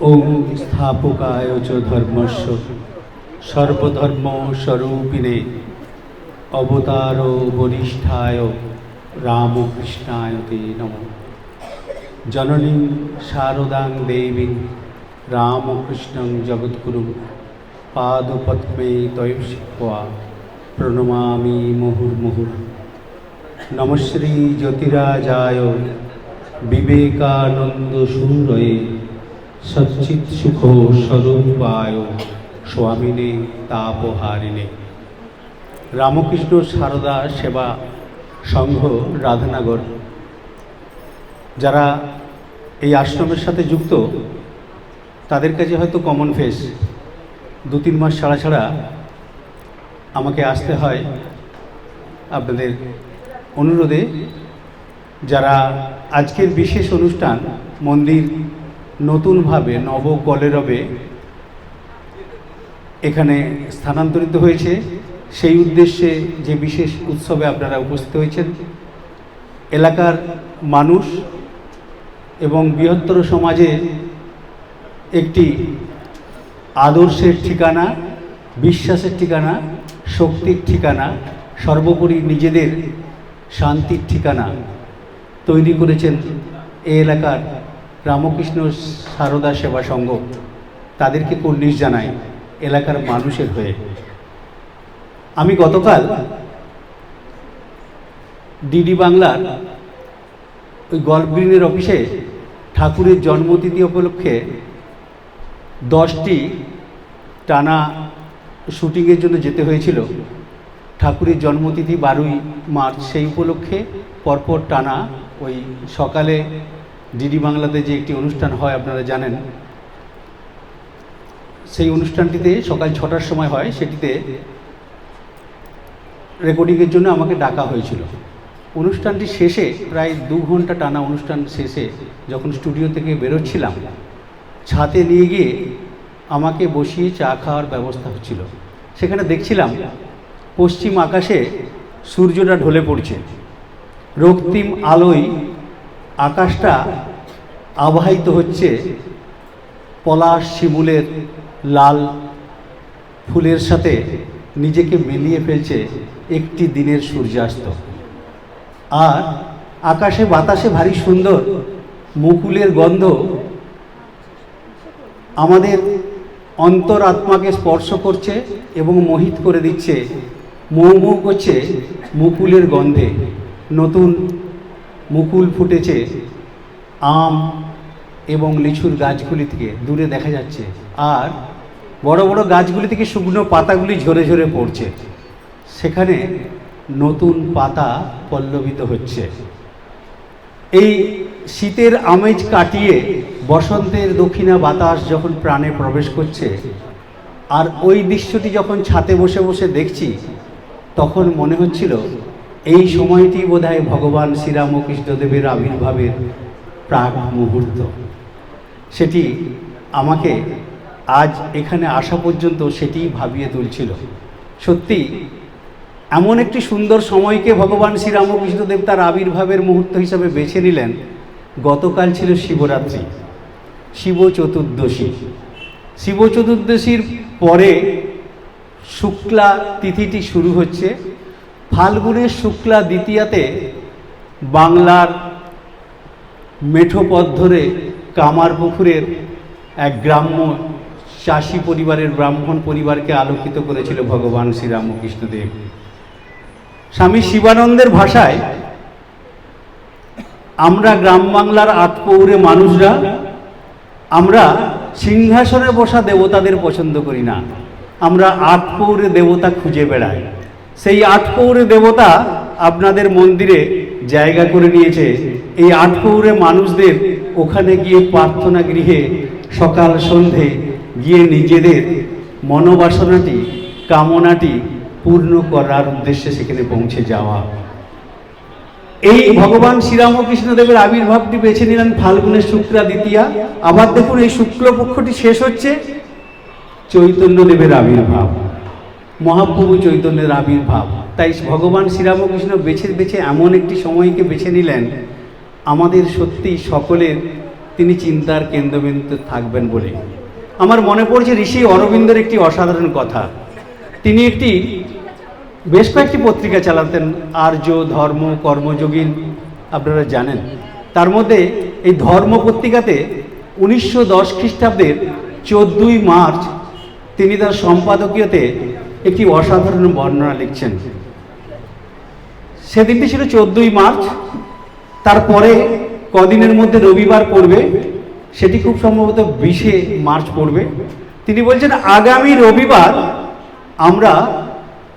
ওম স্থাপকায় চ ধর্মস্য সর্বধর্ম স্বরূপিণে অবতার বরিষ্ঠায় রামকৃষ্ণায় তে নমঃ। জননীং শারদাং দেবীং রামকৃষ্ণং জগদ্গুরুং পাদপদ্মে তয়ঃ প্রণমামি মুহুর্মুহুঃ। নমশ্রী জ্যোতিরাজায় বিবেকানন্দ সুরয়ে সচ্চিৎ সুখ স্বরূপায় স্বামিনে তাপহারিণে। রামকৃষ্ণ সারদা সেবা সংঘ রাধানগর, যারা এই আশ্রমের সাথে যুক্ত তাদের কাছে হয়তো কমন ফেস। 2-3 মাস ছাড়া ছাড়া আমাকে আসতে হয় আপনাদের অনুরোধে। যারা আজকের বিশেষ অনুষ্ঠান মন্দির নতুনভাবে নবকলেরবে এখানে স্থানান্তরিত হয়েছে, সেই উদ্দেশ্যে যে বিশেষ উৎসবে আপনারা উপস্থিত হয়েছেন, এলাকার মানুষ এবং বৃহত্তর সমাজে একটি আদর্শের ঠিকানা, বিশ্বাসের ঠিকানা, শক্তির ঠিকানা, সর্বোপরি নিজেদের শান্তির ঠিকানা তৈরি করেছেন এই এলাকার রামকৃষ্ণ সারদা সেবা সংঘ। তাদেরকে কুর্নিশ জানাই এলাকার মানুষের হয়ে। আমি গতকাল ডিডি বাংলার ওই গল্ফ গ্রিনের অফিসে ঠাকুরের জন্মতিথি উপলক্ষে 10টি টানা শুটিংয়ের জন্য যেতে হয়েছিল। ঠাকুরের জন্মতিথি 12ই মার্চ, সেই উপলক্ষে পরপর টানা ওই সকালে ডিডি বাংলাতে যে একটি অনুষ্ঠান হয় আপনারা জানেন, সেই অনুষ্ঠানটিতে সকাল 6টার সময় হয়, সেটিতে রেকর্ডিংয়ের জন্য আমাকে ডাকা হয়েছিল। অনুষ্ঠানটি শেষে প্রায় 2 ঘন্টা টানা অনুষ্ঠান শেষে যখন স্টুডিও থেকে বেরোচ্ছিলাম, ছাদে নিয়ে গিয়ে আমাকে বসিয়ে চা খাওয়ার ব্যবস্থা হচ্ছিল। সেখানে দেখছিলাম পশ্চিম আকাশে সূর্যটা ঢলে পড়ছে, রক্তিম আলোয় আকাশটা আবাহিত হচ্ছে পলাশ শিমুলের লাল ফুলের সাথে নিজেকে মিলিয়ে ফেলছে একটি দিনের সূর্যাস্ত। আর আকাশে বাতাসে ভারী সুন্দর মুকুলের গন্ধ আমাদের অন্তর আত্মাকে স্পর্শ করছে এবং মোহিত করে দিচ্ছে, মৌ মৌ করছে মুকুলের গন্ধে। নতুন মুকুল ফুটেছে আম এবং লিচুর গাছগুলি থেকে দূরে দেখা যাচ্ছে, আর বড় বড় গাছগুলি থেকে শুকনো পাতাগুলি ঝরে ঝরে পড়ছে। সেখানে নতুন পাতা পল্লবিত হচ্ছে। এই শীতের আমেজ কাটিয়ে বসন্তের দক্ষিণা বাতাস যখন প্রাণে প্রবেশ করছে, আর ওই দৃশ্যটি যখন ছাদে বসে বসে দেখছি, তখন মনে হচ্ছিল এই সময়টি বোধহয় ভগবান শ্রীরামকৃষ্ণদেবের আবির্ভাবের প্রাক মুহূর্ত। সেটি আমাকে আজ এখানে আসা পর্যন্ত সেটি ভাবিয়ে তুলছিল। সত্যি এমন একটি সুন্দর সময়কে ভগবান শ্রীরামকৃষ্ণদেব তার আবির্ভাবের মুহূর্ত হিসাবে বেছে নিলেন। গতকাল ছিল শিবরাত্রি, শিব চতুর্দশী। শিব চতুর্দশীর পরে শুক্লা তিথিটি শুরু হচ্ছে। ফাল্গুনের শুক্লা দ্বিতীয়াতে বাংলার মেঠো পথ ধরে কামারপুকুরের এক গ্রাম্য চাষি পরিবারের ব্রাহ্মণ পরিবারকে আলোকিত করেছিল ভগবান শ্রীরামকৃষ্ণদেব। স্বামী শিবানন্দের ভাষায়, আমরা গ্রাম বাংলার আটপৌরে মানুষরা আমরা সিংহাসনে বসা দেবতাদের পছন্দ করি না, আমরা আটপৌরে দেবতা খুঁজে বেড়াই। সেই আটপৌরে দেবতা আপনাদের মন্দিরে জায়গা করে নিয়েছে। এই আটপৌরে মানুষদের ওখানে গিয়ে প্রার্থনা গৃহে সকাল সন্ধে গিয়ে নিজেদের মনোবাসনাটি, কামনাটি পূর্ণ করার উদ্দেশ্যে সেখানে পৌঁছে যাওয়া। এই ভগবান শ্রীরামকৃষ্ণদেবের আবির্ভাবটি বেছে নিলেন ফাল্গুনের শুক্লা দ্বিতীয়া। আবার দেখুন এই শুক্লপক্ষটি শেষ হচ্ছে চৈতন্যদেবের আবির্ভাব, মহাপ্রভু চৈতন্যের আবির্ভাব। তাই ভগবান শ্রীরামকৃষ্ণ বেছে বেছে এমন একটি সময়কে বেছে নিলেন আমাদের সত্যি সকলের তিনি চিন্তার কেন্দ্রবিন্দুতে থাকবেন বলে। আমার মনে পড়ছে ঋষি অরবিন্দের একটি অসাধারণ কথা। তিনি বেশ কয়েকটি পত্রিকা চালাতেন, আর্য, ধর্ম, কর্মযোগী, আপনারা জানেন। তার মধ্যে এই ধর্ম পত্রিকাতে 1910 খ্রিস্টাব্দের 14ই মার্চ তিনি তার সম্পাদকীয়তে একটি অসাধারণ বর্ণনা লিখছেন। সেদিনটি ছিল 14ই মার্চ, তারপরে কদিনের মধ্যে রবিবার পড়বে, সেটি খুব সম্ভবত 20শে মার্চ পড়বে। তিনি বলছেন আগামী রবিবার আমরা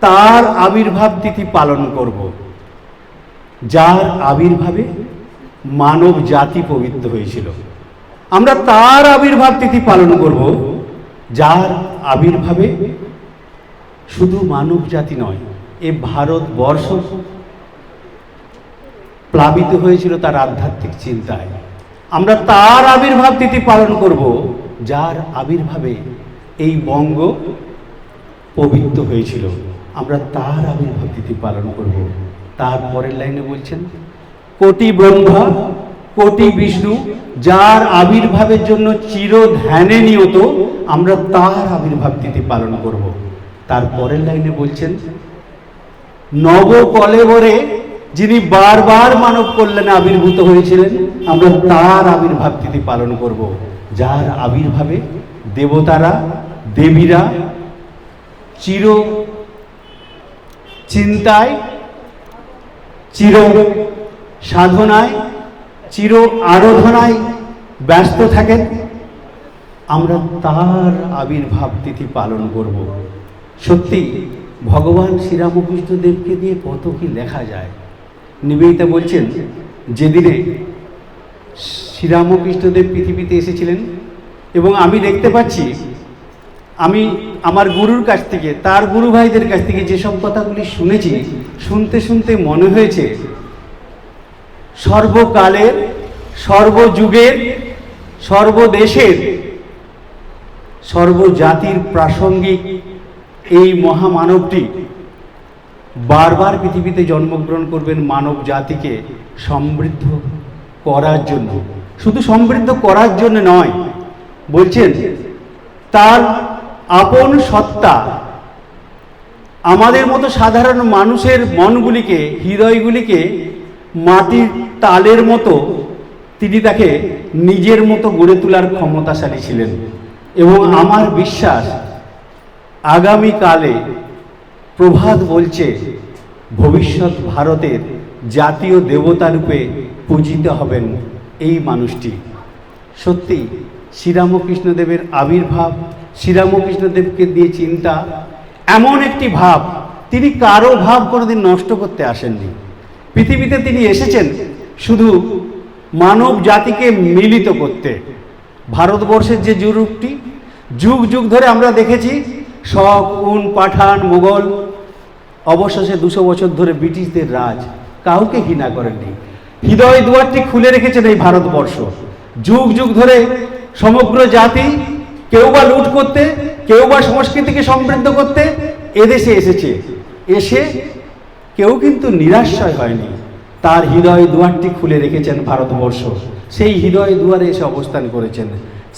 তার আবির্ভাব তিথি পালন করব, যার আবির্ভাবে মানব জাতি পবিত্র হয়েছিল। আমরা তার আবির্ভাব তিথি পালন করব, যার আবির্ভাবে শুধু মানব জাতি নয়, এ ভারতবর্ষ প্লাবিত হয়েছিল তার আধ্যাত্মিক চিন্তায়। আমরা তার আবির্ভাব তিথি পালন করব, যার আবির্ভাবে এই বঙ্গ পবিত্র হয়েছিল। আমরা তার আবির্ভাব তিথি পালন করব। তারপরের লাইনে বলছেন কোটি ব্রহ্মা কোটি বিষ্ণু, যার আবির্ভাবের জন্য চির ধ্যানে নিয়ত, আমরা তার আবির্ভাব তিথি পালন করব। তারপরের লাইনে বলছেন নব কলেবরে যিনি বারবার মানব কল্যাণে আবির্ভূত হয়েছিলেন, আমরা তার আবির্ভাব তিথি পালন করব, যার আবির্ভাবে দেবতারা দেবীরা চির চিন্তায়, চির সাধনায়, চির আরাধনায় ব্যস্ত থাকেন। আমরা তার আবির্ভাব তিথি পালন করব। সত্যি ভগবান শ্রীরামকৃষ্ণদেবকে দিয়ে কত কি লেখা যায়। নিবেদিতা বলছেন যেদিনে শ্রীরামকৃষ্ণদেব পৃথিবীতে এসেছিলেন, এবং আমি দেখতে পাচ্ছি, আমি আমার গুরুর কাছ থেকে, তার গুরু ভাইদের কাছ থেকে যেসব কথাগুলি শুনেছি, শুনতে শুনতে মনে হয়েছে সর্বকালের, সর্বযুগের, সর্বদেশের, সর্বজাতির প্রাসঙ্গিক এই মহামানবটি বারবার পৃথিবীতে জন্মগ্রহণ করবেন মানব জাতিকে সমৃদ্ধ করার জন্য। শুধু সমৃদ্ধ করার জন্য নয়, বলছেন তার আপন সত্তা আমাদের মতো সাধারণ মানুষের মনগুলিকে, হৃদয়গুলিকে মাটির তালের মতো তিনি তাকে নিজের মতো গড়ে তোলার ক্ষমতাশালী ছিলেন। এবং আমার বিশ্বাস আগামীকালে প্রভাত বলছে ভবিষ্যৎ ভারতের জাতীয় দেবতা রূপে পূজিত হবেন এই মানুষটি। সত্যি শ্রীরামকৃষ্ণদেবের আবির্ভাব, শ্রীরামকৃষ্ণদেবকে দিয়ে চিন্তা, এমন একটি ভাব, তিনি কারো ভাব কোনোদিন নষ্ট করতে আসেননি। পৃথিবীতে তিনি এসেছেন শুধু মানব জাতিকে মিলিত করতে। ভারতবর্ষের যে রূপটি যুগ যুগ ধরে আমরা দেখেছি, শক, উন, পাঠান, মোগল, অবশেষে 200 বছর ধরে ব্রিটিশদের রাজ, কাউকে ঘৃণা করেননি। হৃদয় দুয়ারটি খুলে রেখেছেন এই ভারতবর্ষ। যুগ যুগ ধরে সমগ্র জাতি কেউ বা লুট করতে, কেউ বা সংস্কৃতিকে সমৃদ্ধ করতে এদেশে এসেছে। এসে কেউ কিন্তু নিরাশ্রয় হয়নি, তার হৃদয় দুয়ারটি খুলে রেখেছেন ভারতবর্ষ। সেই হৃদয় দুয়ারে এসে অবস্থান করেছেন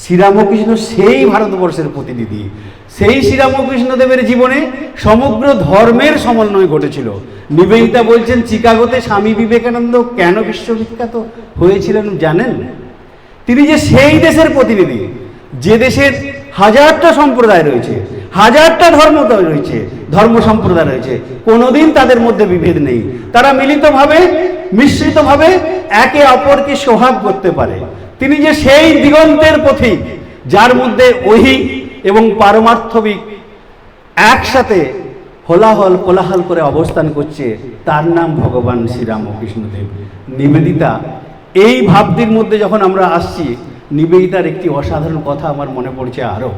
শ্রীরামকৃষ্ণ, সেই ভারতবর্ষের প্রতিনিধি। সেই শ্রীরামকৃষ্ণদেবের জীবনে সমগ্র ধর্মের সমন্বয় ঘটেছিল। নিবেদিতা বলছেন চিকাগোতে স্বামী বিবেকানন্দ কেন বিশ্ববিখ্যাত হয়েছিলেন জানেন? তিনি যে সেই দেশের প্রতিনিধি, যে দেশের হাজারটা সম্প্রদায় রয়েছে, হাজারটা ধর্ম রয়েছে, ধর্ম সম্প্রদায় রয়েছে, কোনোদিন তাদের মধ্যে বিভেদ নেই। তারা মিলিতভাবে, মিশ্রিতভাবে একে অপরকে সোহাগ করতে পারে। তিনি যে সেই দিগন্তের পথিক, যার মধ্যে ঐহিক এবং পারমার্থবিক একসাথে হোলাহল কোলাহল করে অবস্থান করছে, তার নাম ভগবান শ্রীরামকৃষ্ণদেব। নিবেদিতা এই ভাবটির মধ্যে যখন আমরা আসছি, নিবেদিতার একটি অসাধারণ কথা আমার মনে পড়ছে আরও।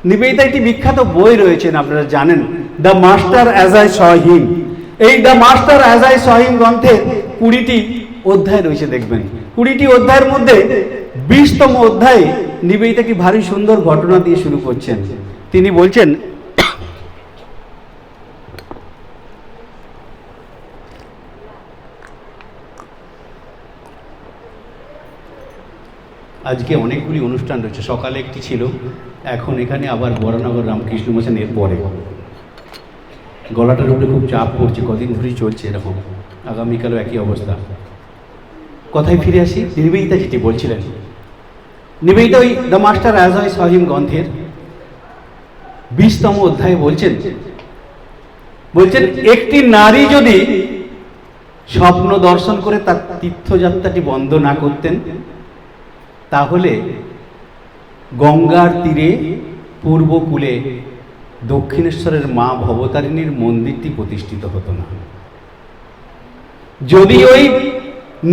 নিবেদিতা একটি বিখ্যাত বই রয়েছেন, আপনারা জানেন, the master as I saw him. এই the master as I saw him গ্রন্থে 20টি অধ্যায় রয়েছে, দেখবেন। 20টি অধ্যায়ের মধ্যে 20তম অধ্যায়ে নিবেদিতা কি ভারী সুন্দর ঘটনা দিয়ে শুরু করছেন। তিনি বলছেন, আজকে অনেকগুলি অনুষ্ঠান রয়েছে, সকালে একটি ছিল, এখন এখানে আবার বরানগর রামকৃষ্ণ মিশন এর পরে। গলাটার উপরে খুব চাপ পড়ছে, কদিন ধরেই চলছে এরকম, আগামীকালও একই অবস্থা। কথায় ফিরে আসি, নিবেদিতা যেটি বলছিলেন, নিবেদিতা ওই the master as I saw him গ্রন্থের 20তম অধ্যায়ে বলছেন একটি নারী যদি স্বপ্ন দর্শন করে তার তীর্থযাত্রাটি বন্ধ না করতেন, তাহলে গঙ্গার তীরে পূর্বকূলে দক্ষিণেশ্বরের মা ভবতারিণীর মন্দিরটি প্রতিষ্ঠিত হতো না। যদি ওই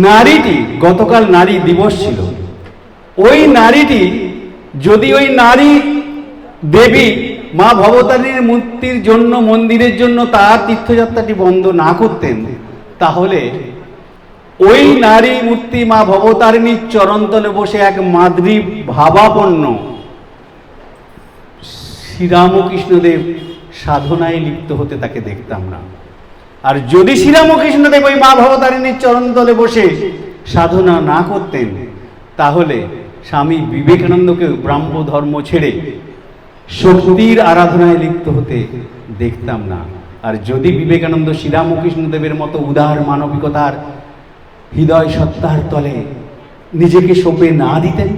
নারীটি, গতকাল নারী দিবস ছিল, ওই নারীটি যদি ওই নারী দেবী মা ভবতারিণীর মূর্তির জন্য, মন্দিরের জন্য তার তীর্থযাত্রাটি বন্ধ না করতেন, তাহলে ওই নারী মূর্তি মা ভবতারিণীর চরণতলে বসে এক মাদ্রী ভাবাপন্ন শ্রীরামকৃষ্ণদেব সাধনায় লিপ্ত হতে তাকে দেখতাম না। আর যদি শ্রীরামকৃষ্ণদেব ওই মা ভবতারিণীর চরণতলে বসে সাধনা না করতেন, তাহলে স্বামী বিবেকানন্দকে ব্রাহ্ম ধর্ম ছেড়ে শক্তির আরাধনায় লিপ্ত হতে দেখতাম না। আর যদি বিবেকানন্দ শ্রীরামকৃষ্ণদেবের মতো উদার মানবিকতার হৃদয় সত্তার তলে নিজেকে সঁপে না দিতেন,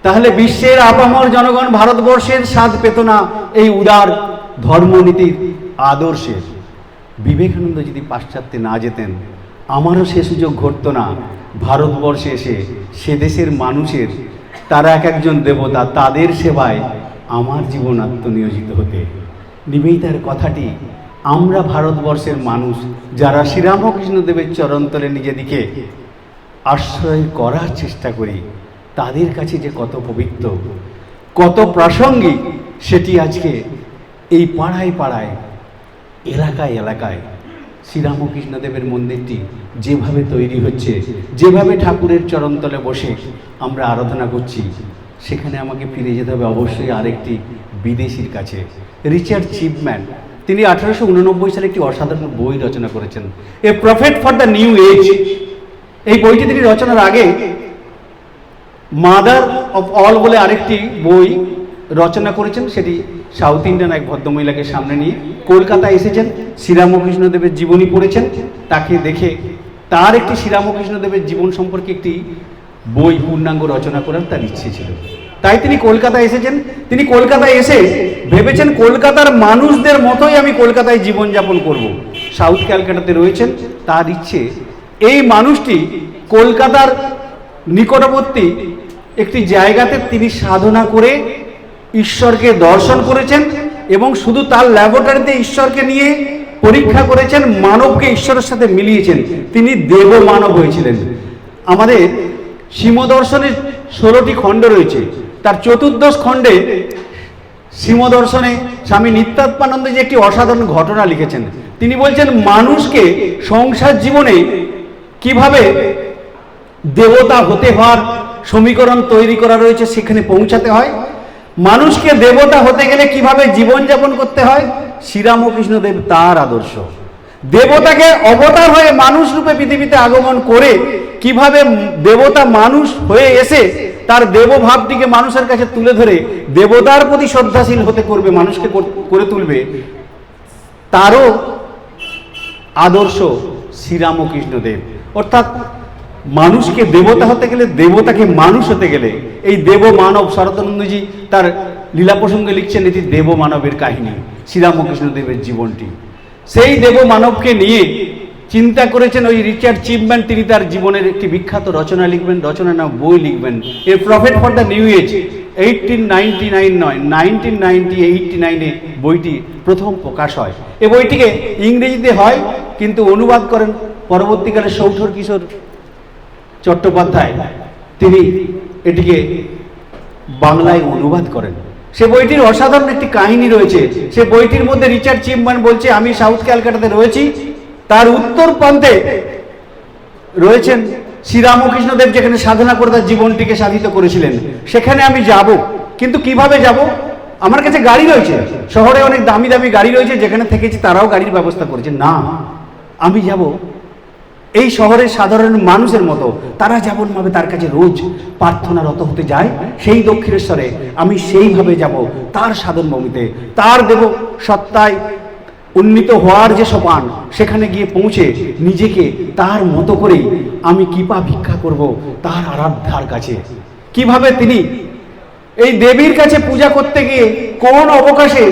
তাহলে বিশ্বের আপামর জনগণ ভারতবর্ষের স্বাদ পেত না এই উদার ধর্মনীতির আদর্শের। বিবেকানন্দ যদি পাশ্চাত্যে না যেতেন, আমারও সে সুযোগ ঘটতো না ভারতবর্ষে এসে সে দেশের মানুষের, তারা এক একজন দেবতা, তাদের সেবায় আমার জীবন আত্মনিয়োজিত হতে। নিবেদিতার কথাটি আমরা ভারতবর্ষের মানুষ যারা শ্রীরামকৃষ্ণদেবের চরণতলে নিজেদিকে আশ্রয় করার চেষ্টা করি, তাদের কাছে যে কত পবিত্র, কত প্রাসঙ্গিক, সেটি আজকে এই পাড়ায় পাড়ায়, এলাকায় এলাকায় শ্রীরামকৃষ্ণদেবের মন্দিরটি যেভাবে তৈরি হচ্ছে, যেভাবে ঠাকুরের চরণতলে বসে আমরা আরাধনা করছি, সেখানে আমাকে ফিরে যেতে হবে অবশ্যই আরেকটি বিদেশির কাছে, রিচার্ড চিপম্যান। তিনি 1889 সালে একটি অসাধারণ বই রচনা করেছেন, a prophet for the new age. এই বইটি তিনি রচনার আগে মাদার অফ অল বলে আরেকটি বই রচনা করেছেন, সেটি সাউথ ইন্ডিয়ান এক ভদ্রমহিলাকে সামনে নিয়ে কলকাতায় এসেছেন, শ্রীরামকৃষ্ণদেবের জীবনী পড়েছেন, তাকে দেখে তার একটি শ্রীরামকৃষ্ণদেবের জীবন সম্পর্কে একটি বই পূর্ণাঙ্গ রচনা করার তার ইচ্ছে ছিল। তাই তিনি কলকাতায় এসেছেন। তিনি কলকাতায় এসে ভেবেছেন কলকাতার মানুষদের মতোই আমি কলকাতায় জীবনযাপন করব। সাউথ ক্যালকাটাতে রয়েছেন, তার ইচ্ছে এই মানুষটি কলকাতার নিকটবর্তী একটি জায়গাতে তিনি সাধনা করে ঈশ্বরকে দর্শন করেছেন, এবং শুধু তার ল্যাবরেটরিতে ঈশ্বরকে নিয়ে পরীক্ষা করেছেন, মানবকে ঈশ্বরের সাথে মিলিয়েছেন, তিনি দেব মানব হয়েছিলেন। আমাদের শ্রীমদর্শনের 16টি খণ্ড রয়েছে, তার চতুর্দশ খণ্ডে শ্রীমদর্শনে স্বামী নিত্যাত্মানন্দ যে একটি অসাধারণ ঘটনা লিখেছেন। তিনি বলছেন মানুষকে সংসার জীবনে কিভাবে দেবতা হতে হওয়ার সমীকরণ তৈরি করা রয়েছে, সেখানে পৌঁছাতে হয়। মানুষকে দেবতা হতে গেলে কিভাবে জীবনযাপন করতে হয়, শ্রীরামকৃষ্ণদেব তার আদর্শ। দেবতাকে অবতার হয়ে মানুষ রূপে পৃথিবীতে আগমন করে কিভাবে দেবতা মানুষ হয়ে এসে তার দেবভাবটিকে মানুষের কাছে তুলে ধরে দেবতার প্রতি শ্রদ্ধাশীল হতে করবে, মানুষকে করে তুলবে, তারও আদর্শ শ্রীরামকৃষ্ণদেব। অর্থাৎ মানুষকে দেবতা হতে গেলে, দেবতাকে মানুষ হতে গেলে এই দেব মানব, শরদানন্দজি তার লীলা প্রসঙ্গে লিখছেন এটি দেব মানবের কাহিনী, শ্রীরামকৃষ্ণদেবের জীবনটি। সেই দেব মানবকে নিয়ে চিন্তা করেছেন ওই রিচার্ড চিপম্যান। তিনি তার জীবনের একটি বিখ্যাত রচনা লিখবেন, রচনার নাম বই লিখবেন, a prophet for the new age. 1989 বইটি প্রথম প্রকাশ হয়। এই বইটিকে ইংরেজিতে হয়, কিন্তু অনুবাদ করেন পরবর্তীকালে সৌঠর কিশোর চট্টোপাধ্যায়, তিনি এটিকে বাংলায় অনুবাদ করেন। সে বইটির অসাধারণ একটি কাহিনী রয়েছে। সে বইটির মধ্যে রিচার্ড চিপম্যান বলছে, আমি সাউথ ক্যালকাটাতে রয়েছি, তার উত্তর প্রান্তে রয়েছেন শ্রীরামকৃষ্ণদেব, যেখানে সাধনা করে তার জীবনটিকে সাধিত করেছিলেন। সেখানে আমি যাব, কিন্তু কিভাবে যাব? আমার কাছে গাড়ি রয়েছে, শহরে অনেক দামি দামি গাড়ি রয়েছে, যেখানে থেকেছি তারাও গাড়ির ব্যবস্থা করেছে। না, আমি যাব এই শহরের সাধারণ মানুষের মতো তারা যেমনভাবে তার কাছে রোজ প্রার্থনারত হতে যায়, সেই দক্ষিণেশ্বরে আমি সেইভাবে যাব, তার সাধন ভূমিতে, তার দেব সত্তায় উন্নীত হওয়ার যে সোপান, সেখানে গিয়ে পৌঁছে নিজেকে তার মতো করেই আমি কৃপা ভিক্ষা করব তার আরাধ্যার কাছে। কিভাবে তিনি এই দেবীর কাছে পূজা করতে গিয়ে কোন অবকাশে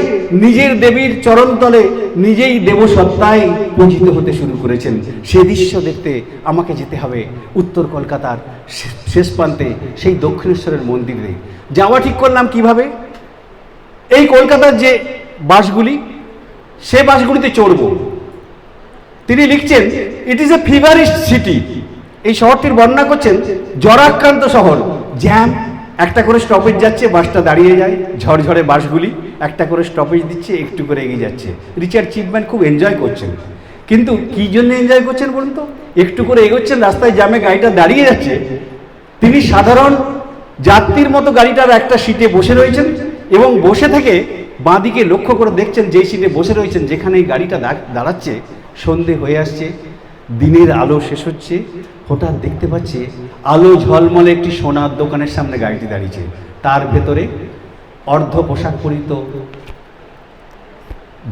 নিজের দেবীর চরণতলে নিজেই দেবসত্তায় পূজিত হতে শুরু করেছেন, সে দৃশ্য দেখতে আমাকে যেতে হবে উত্তর কলকাতার শেষ প্রান্তে সেই দক্ষিণেশ্বরের মন্দিরে। যাওয়া ঠিক করলাম কিভাবে, এই কলকাতার যে বাসগুলি, সে বাসগুলিতে চড়ব। তিনি লিখছেন, ইট ইজ এ ফিভারিস্ট সিটি। এই শহরটির বর্ণনা করছেন জরাক্রান্ত শহর, জ্যাম, একটা করে স্টপেজ যাচ্ছে, বাসটা দাঁড়িয়ে যায়, ঝড়ঝড়ে বাসগুলি একটা করে স্টপেজ দিচ্ছে, একটু করে এগিয়ে যাচ্ছে। রিচার্ড চিপম্যান খুব এনজয় করছেন, কিন্তু কী জন্য এনজয় করছেন বলুন তো? একটু করে এগোচ্ছেন, রাস্তায় জ্যামে গাড়িটা দাঁড়িয়ে যাচ্ছে, তিনি সাধারণ যাত্রীর মতো গাড়িটার একটা সিটে বসে রয়েছেন এবং বসে থেকে বাঁদিকে লক্ষ্য করে দেখছেন যেই সিটে বসে রয়েছেন, যেখানে এই গাড়িটা দাঁড়াচ্ছে, সন্ধে হয়ে আসছে, দিনের আলো শেষ হচ্ছে, হঠাৎ দেখতে পাচ্ছে আলো ঝলমলে একটি সোনার দোকানের সামনে গাড়িটি দাঁড়িয়েছে, তার ভেতরে অর্ধ পোশাক পরিত,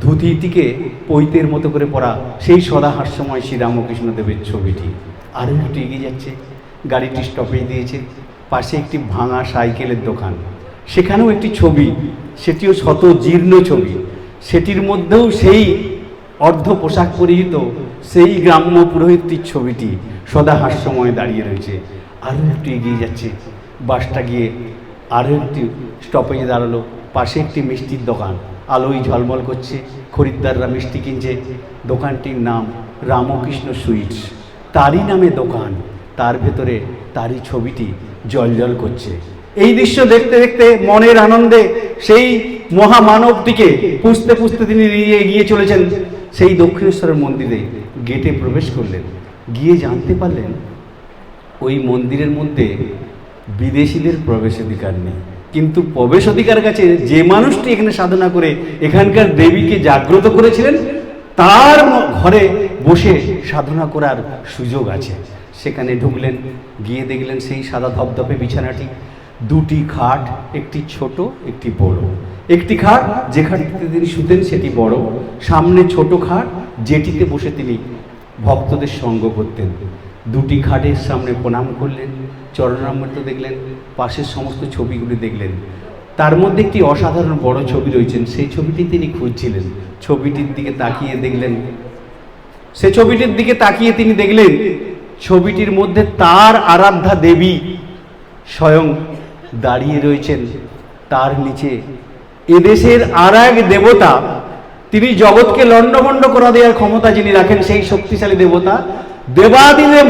ধুতিটিকে পৈতের মতো করে পরা সেই সদা হাস্যময় শ্রীরামকৃষ্ণদেবের ছবিটি। আরও একটু এগিয়ে যাচ্ছে, গাড়িটি স্টপেজ দিয়েছে, পাশে একটি ভাঙা সাইকেলের দোকান, সেখানেও একটি ছবি, সেটিও শত জীর্ণ ছবি, সেটির মধ্যেও সেই অর্ধ পোশাক পরিহিত সেই গ্রাম্য পুরোহিতটির ছবিটি সদা হাস্যময় দাঁড়িয়ে রয়েছে। আরও একটু এগিয়ে যাচ্ছে, বাসটা গিয়ে আরও একটি স্টপেজে দাঁড়ালো, পাশে একটি মিষ্টির দোকান, আলোয় ঝলমল করছে, খরিদ্দাররা মিষ্টি কিনছে, দোকানটির নাম রামকৃষ্ণ সুইটস, তারই নামে দোকান, তার ভেতরে তারই ছবিটি জ্বলজ্বল করছে। এই দৃশ্য দেখতে দেখতে মনের আনন্দে সেই মহামানবটিকে পুষতে পুষতে তিনি নিয়ে এগিয়ে চলেছেন সেই দক্ষিণেশ্বরের মন্দিরে। গেটে প্রবেশ করলেন, গিয়ে জানতে পারলেন ওই মন্দিরের মধ্যে বিদেশিদের প্রবেশাধিকার নেই, কিন্তু প্রবেশ অধিকার কাছে যে মানুষটি এখানে সাধনা করে এখানকার দেবীকে জাগ্রত করেছিলেন, তার ঘরে বসে সাধনা করার সুযোগ আছে। সেখানে ঢুকলেন, গিয়ে দেখলেন সেই সাদা ধপধপে বিছানাটি, দুটি খাট, একটি ছোট একটি বড়। একটি খাট যে খাটটিতে তিনি শুতেন সেটি বড়, সামনে ছোট খাট যেটিতে বসে তিনি ভক্তদের সঙ্গ করতেন। দুটি খাটের সামনে প্রণাম করলেন, চরণামৃত দেখলেন, পাশের সমস্ত ছবিগুলি দেখলেন, তার মধ্যে একটি অসাধারণ বড় ছবি রয়েছেন, সেই ছবিটি তিনি খুঁজছিলেন। ছবিটির দিকে তাকিয়ে দেখলেন, সে ছবিটির দিকে তাকিয়ে তিনি দেখলেন ছবিটির মধ্যে তার আরাধ্যা দেবী স্বয়ং দাঁড়িয়ে রয়েছেন, তার নিচে এদেশের আর এক দেবতা, তিনি জগৎকে লণ্ডভণ্ড করা দেওয়ার ক্ষমতা যিনি রাখেন, সেই শক্তিশালী দেবতা দেবাদিদেব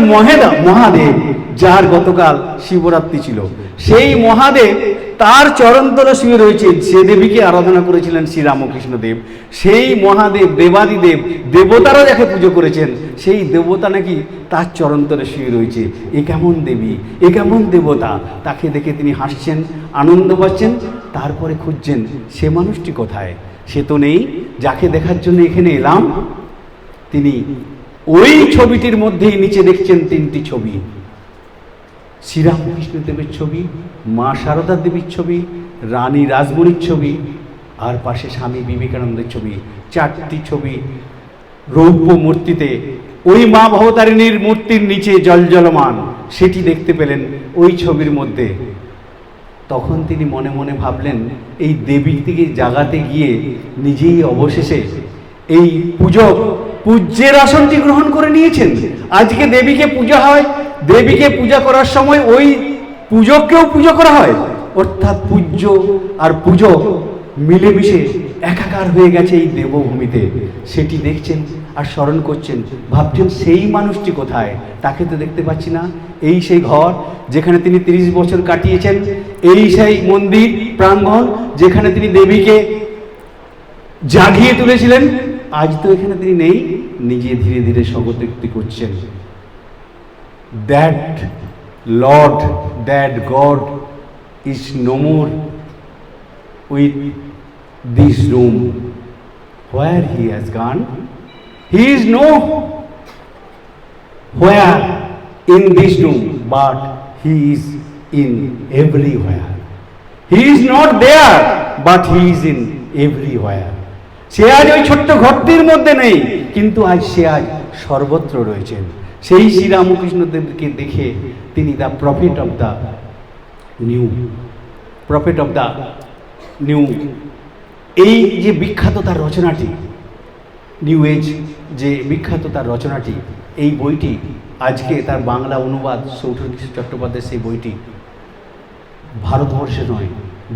মহাদেব, যার গতকাল শিবরাত্রি ছিল, সেই মহাদেব তার চরণতলে শুয়ে রয়েছে। যে দেবীকে আরাধনা করেছিলেন শ্রীরামকৃষ্ণদেব, সেই মহাদেব দেবাদিদেব দেবতারা যাকে পুজো করেছেন, সেই দেবতা নাকি তার চরণতলে শুয়ে রয়েছে। এ কেমন দেবী, এ কেমন দেবতা! তাকে দেখে তিনি হাসছেন, আনন্দ পাচ্ছেন, তারপরে খুঁজছেন সে মানুষটি কোথায়। সে তো নেই, যাকে দেখার জন্য এখানে এলাম। তিনি ওই ছবিটির মধ্যেই নিচে দেখছেন তিনটি ছবি, শ্রীরামকৃষ্ণদেবের ছবি, মা সারদা দেবীর ছবি, রানী রাসমণির ছবি, আর পাশে স্বামী বিবেকানন্দের ছবি। চারটি ছবি রৌপ্য মূর্তিতে ওই মা ভবতারিণীর মূর্তির নিচে জলজলমান, সেটি দেখতে পেলেন ওই ছবির মধ্যে। তখন তিনি মনে মনে ভাবলেন, এই দেবীটিকে জাগাতে গিয়ে নিজেই অবশেষে এই পূজ্যের আসনটি গ্রহণ করে নিয়েছেন। আজকে দেবীকে পূজা হয়, দেবীকে পূজা করার সময় ওই পূজককেও পুজো করা হয়, অর্থাৎ পূজ্য আর পূজক মিলেমিশে একাকার হয়ে গেছে এই দেবভূমিতে। সেটি দেখছেন আর স্মরণ করছেন, ভাবছেন সেই মানুষটি কোথায়, তাকে তো দেখতে পাচ্ছি না। এই সেই ঘর যেখানে তিনি 30 বছর কাটিয়েছেন, এই সেই মন্দির প্রাঙ্গণ যেখানে তিনি দেবীকে জাগিয়ে তুলেছিলেন, আজ তো এখানে তিনি নেই। নিজে ধীরে ধীরে স্বগতোক্তি করছেন, that Lord, that God is no more with this room, where he has gone, he is no where in this room, but he is in everywhere. He is not there, but he is in everywhere. সে আজ ওই ছোট্ট ঘরটির মধ্যে নেই, কিন্তু আজ সে আজ সর্বত্র রয়েছেন। সেই শ্রীরামকৃষ্ণদেবকে দেখে তিনি the prophet of the new, prophet of the new, এই যে বিখ্যাত তার রচনাটি, নিউ এজ যে বিখ্যাত তার রচনাটি, এই বইটি আজকে তার বাংলা অনুবাদ সৌধুরী চট্টোপাধ্যায়ের সেই বইটি ভারতবর্ষে নয়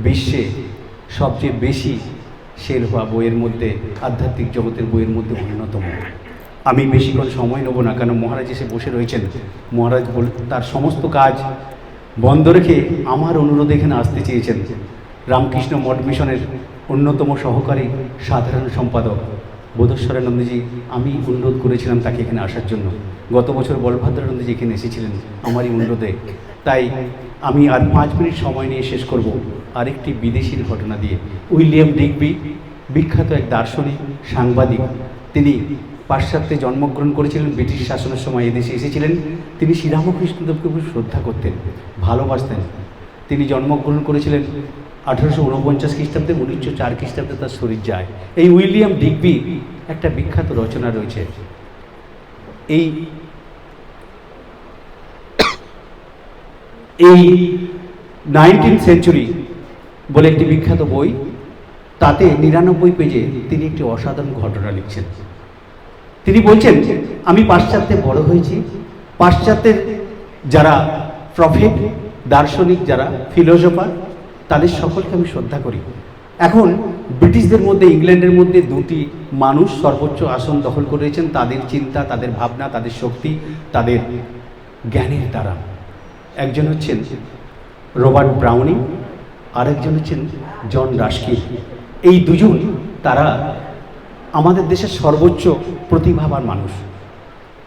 বিশ্বে সবচেয়ে বেশি সেল হওয়া বইয়ের মধ্যে, আধ্যাত্মিক জগতের বইয়ের মধ্যে অন্যতম। আমি বেশিক্ষণ সময় নেব না, কারণ মহারাজ এসে বসে রয়েছেন। মহারাজ তার সমস্ত কাজ বন্ধ রেখে আমার অনুরোধে এখানে আসতে চেয়েছেন। রামকৃষ্ণ মঠ মিশনের অন্যতম সহকারী সাধারণ সম্পাদক বোধেশ্বরানন্দজি, আমি অনুরোধ করেছিলাম তাকে এখানে আসার জন্য। গত বছর বলভদ্রানন্দজি এখানে এসেছিলেন আমারই অনুরোধে। তাই আমি আর 5 মিনিট সময় নিয়ে শেষ করব আরেকটি বিদেশির ঘটনা দিয়ে। উইলিয়াম ডিগবি, বিখ্যাত এক দার্শনিক, সাংবাদিক, তিনি পাশ্চাত্যে জন্মগ্রহণ করেছিলেন, ব্রিটিশ শাসনের সময় এদেশে এসেছিলেন। তিনি শ্রীরামকৃষ্ণদেবকে খুব শ্রদ্ধা করতেন, ভালোবাসতেন। তিনি জন্মগ্রহণ করেছিলেন 1849 খ্রিস্টাব্দে, 1904 খ্রিস্টাব্দে তার শরীর যায়। এই উইলিয়াম ডিগবি একটা বিখ্যাত রচনা রয়েছে, এই 19th সেঞ্চুরি বলে একটি বিখ্যাত বই। তাতে 99 পেজে তিনি একটি অসাধারণ ঘটনা লিখছেন। তিনি বলছেন, আমি পাশ্চাত্যে বড় হয়েছি, পাশ্চাত্যের যারা প্রফেট, দার্শনিক, যারা ফিলোসফার, তাদের সকলকে আমি শ্রদ্ধা করি। এখন ব্রিটিশদের মধ্যে, ইংল্যান্ডের মধ্যে দুটি মানুষ সর্বোচ্চ আসন দখল করেছেন, তাদের চিন্তা, তাদের ভাবনা, তাদের শক্তি, তাদের জ্ঞানের দ্বারা। একজন হচ্ছেন রবার্ট ব্রাউনিং, আরেকজন হচ্ছেন জন রাস্কিন। এই দুজন, তারা আমাদের দেশের সর্বোচ্চ প্রতিভাবান মানুষ।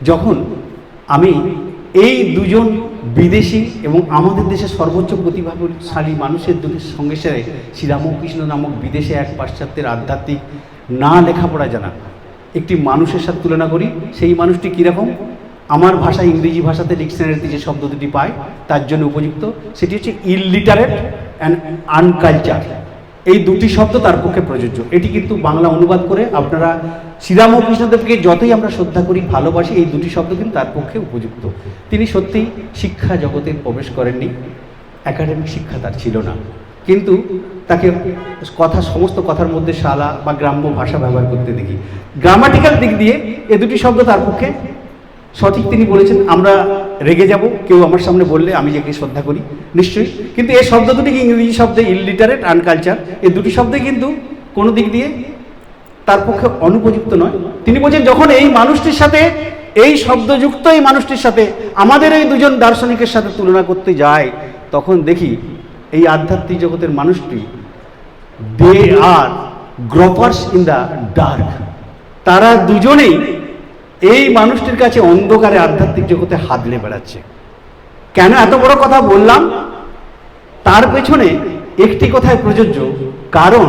যখন আমি এই দুজন বিদেশি এবং আমাদের দেশের সর্বোচ্চ প্রতিভাশালী মানুষের দুটির সঙ্গে সাথে শ্রীরামকৃষ্ণ নামক বিদেশে এক পাশ্চাত্যের আধ্যাত্মিক, না লেখাপড়া জানা একটি মানুষের সাথে তুলনা করি, সেই মানুষটি কীরকম? আমার ভাষা, ইংরেজি ভাষাতে ডিকশনারিতে যে শব্দ দুটি পায় তার জন্য উপযুক্ত, সেটি হচ্ছে ইললিটারেট অ্যান্ড আনকালচার। এই দুটি শব্দ তার পক্ষে প্রযোজ্য। এটি কিন্তু বাংলা অনুবাদ করে আপনারা শ্রীরামকৃষ্ণদেবকে যতই আমরা শ্রদ্ধা করি, ভালোবাসি, এই দুটি শব্দ কিন্তু তার পক্ষে উপযুক্ত। তিনি সত্যিই শিক্ষা জগতে প্রবেশ করেননি, একাডেমিক শিক্ষা তার ছিল না, কিন্তু তাকে সমস্ত কথার মধ্যে শালা বা গ্রাম্য ভাষা ব্যবহার করতে দেখি। গ্রামাটিক্যাল দিক দিয়ে এ দুটি শব্দ তার পক্ষে সঠিক তিনি বলেছেন। আমরা রেগে যাব কেউ আমার সামনে বললে, আমি যাকে শ্রদ্ধা করি নিশ্চয়ই, কিন্তু এই শব্দ দুটি ইংরেজি শব্দে ইললিটারেট, আনকালচার, এই দুটি শব্দে কিন্তু কোনো দিক দিয়ে তার পক্ষে অনুপযুক্ত নয়। তিনি বলছেন, যখন এই মানুষটির সাথে, এই শব্দযুক্ত এই মানুষটির সাথে আমাদের এই দুজন দার্শনিকের সাথে তুলনা করতে যায়, তখন দেখি এই আধ্যাত্মিক জগতের মানুষটি, দে আর গ্রপার্স ইন দ্য ডার্ক। তারা দুজনেই এই মানুষটির কাছে অন্ধকারে আধ্যাত্মিক জগতে হাতলে বেড়াচ্ছে। কেন এত বড় কথা বললাম? তার পেছনে একটি কথায় প্রযোজ্য, কারণ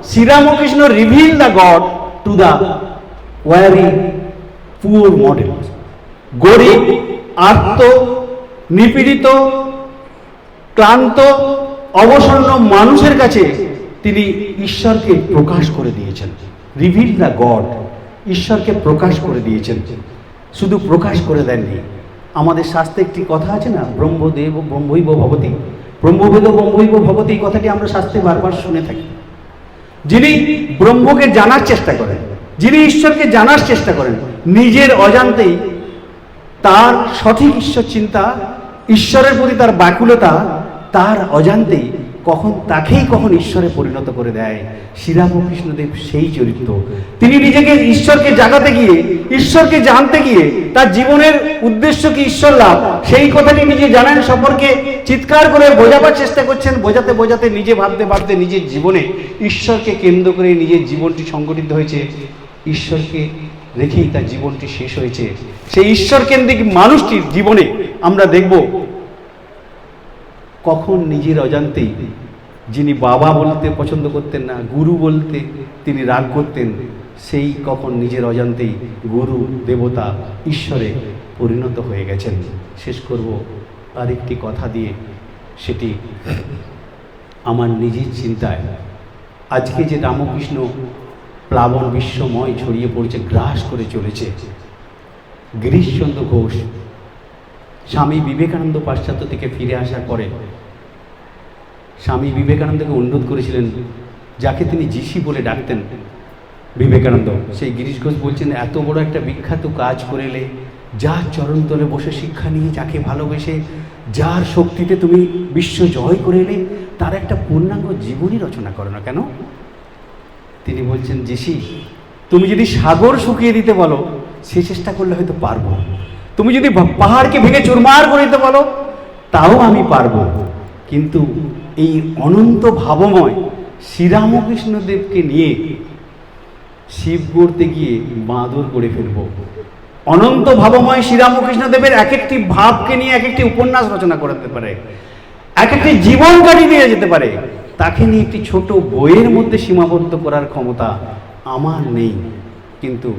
Shri Ramakrishna reveal the God to the weary poor model. গরিব, আর্ত, নিপীড়িত, ক্লান্ত, অবসন্ন মানুষের কাছে তিনি ঈশ্বরকে প্রকাশ করে দিয়েছেন। রিভিল দ্য গড, ঈশ্বরকে প্রকাশ করে দিয়েছেন। শুধু প্রকাশ করে দেননি, আমাদের শাস্ত্রে একটি কথা আছে না, ব্রহ্মদেব ব্রহ্মৈব ভবতি, ব্রহ্মবেদ ব্রহ্মৈব ভবতি, এই কথাটি আমরা শাস্ত্রে বারবার শুনে থাকি। যিনি ব্রহ্মকে জানার চেষ্টা করেন, যিনি ঈশ্বরকে জানার চেষ্টা করেন, নিজের অজান্তেই তার সঠিক ঈশ্বর চিন্তা, ঈশ্বরের প্রতি তার ব্যাকুলতা, তার অজান্তেই কখন ঈশ্বরে পরিণত করে দেয়। শ্রীরামকৃষ্ণদেব সেই চরিত্র। তিনি নিজেকে ঈশ্বরকে জাগাতে গিয়ে, ঈশ্বরকে জানতে গিয়ে, তার জীবনের উদ্দেশ্য কি ঈশ্বর লাভ, সেই কথাটি নিজে জানেন, সম্পর্কে চিৎকার করে বোঝাবার চেষ্টা করছেন। বোঝাতে বোঝাতে, নিজে ভাবতে ভাবতে নিজের জীবনে ঈশ্বরকে কেন্দ্র করে নিজের জীবনটি সংগঠিত হয়েছে। ঈশ্বরকে রেখেই তার জীবনটি শেষ হয়েছে। সেই ঈশ্বর কেন্দ্রিক মানুষটির জীবনে আমরা দেখব কখন নিজের অজান্তেই, যিনি বাবা বলতে পছন্দ করতেন না, গুরু বলতে তিনি রাগ করতেন, সেই কখন নিজের অজান্তেই গুরু, দেবতা, ঈশ্বরে পরিণত হয়ে গেছেন। শেষ করব আরেকটি কথা দিয়ে, সেটি আমার নিজের চিন্তায়। আজকে যে রামকৃষ্ণ প্লাবন বিশ্বময় ছড়িয়ে পড়েছে, গ্রাস করে চলেছে, গিরিশচন্দ্র ঘোষ স্বামী বিবেকানন্দ পাশ্চাত্য থেকে ফিরে আসার পরে স্বামী বিবেকানন্দকে অনুরোধ করেছিলেন, যাকে তিনি যিশি বলে ডাকতেন বিবেকানন্দ, সেই গিরিশ ঘোষ বলছেন, এত বড় একটা বিখ্যাত কাজ করে এলে, যার চরণতলে বসে শিক্ষা নিয়ে, যাকে ভালোবেসে, যার শক্তিতে তুমি বিশ্ব জয় করে এলে, তার একটা পূর্ণাঙ্গ জীবনী রচনা করো না কেন? তিনি বলছেন, যিশি, তুমি যদি সাগর শুকিয়ে দিতে বলো, সে চেষ্টা করলে হয়তো পারবো। তুমি যদি পাহাড়কে ভেঙে চুরমার করে দিতে বলো, তাও আমি পারবো। কিন্তু এই অনন্ত ভাবময় শ্রীরামকৃষ্ণদেবকে নিয়ে শিব গড়তে গিয়ে বাঁদর করে ফেলবো। অনন্ত ভাবময় শ্রীরামকৃষ্ণদেবের এক একটি ভাবকে নিয়ে এক একটি উপন্যাস রচনা করতে পারে, এক একটি জীবন কাটিয়ে নিয়ে যেতে পারে। তাকে নিয়ে একটি ছোট বইয়ের মধ্যে সীমাবদ্ধ করার ক্ষমতা আমার নেই। কিন্তু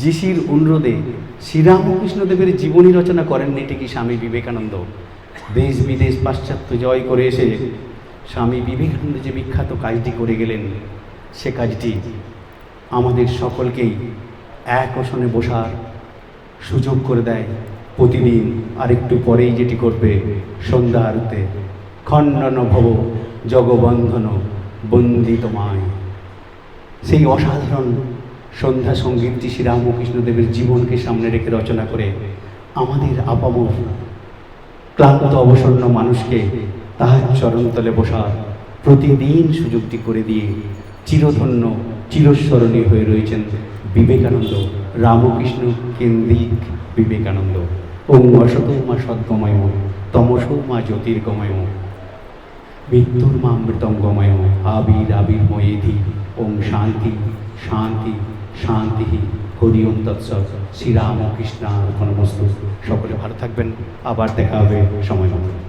যিশির অনুরোধে শ্রীরামকৃষ্ণদেবের জীবনী রচনা করেননি ঠিকই স্বামী বিবেকানন্দ। দেশ বিদেশ পাশ্চাত্য জয় করে এসে স্বামী বিবেকানন্দ যে বিখ্যাত কাজটি করে গেলেন, সে কাজটি আমাদের সকলকেই এক আসনে বসার সুযোগ করে দেয়। প্রতিদিন আরেকটু পরেই যেটি করবে, সন্ধ্যা আরতে খণ্ডন ভব জগবন্ধন বন্দিত মায়, সেই অসাধারণ সন্ধ্যা সঙ্গীতটি শ্রীরামকৃষ্ণদেবের জীবনকে সামনে রেখে রচনা করে আমাদের আপামর ক্লান্ত অবসন্ন মানুষকে তাহার চরণতলে বসার প্রতিদিন সুযোগটি করে দিয়ে চিরধন্য চিরস্মরণীয় হয়ে রয়েছেন বিবেকানন্দ, রামকৃষ্ণ কেন্দ্রিক বিবেকানন্দ। ওং অসতৌ মা সদ্গময়, তমসৌ মা জ্যোতির্গময়, মৃত্যুর মা অমৃতঙ্গময়, আবির আবির্ময়েধি। ওং শান্তি শান্তি শান্তি। হরি ওম তৎসৎ। শ্রীরামকৃষ্ণার্পণমস্তু। সকলে ভালো থাকবেন, আবার দেখা হবে সময় মতো।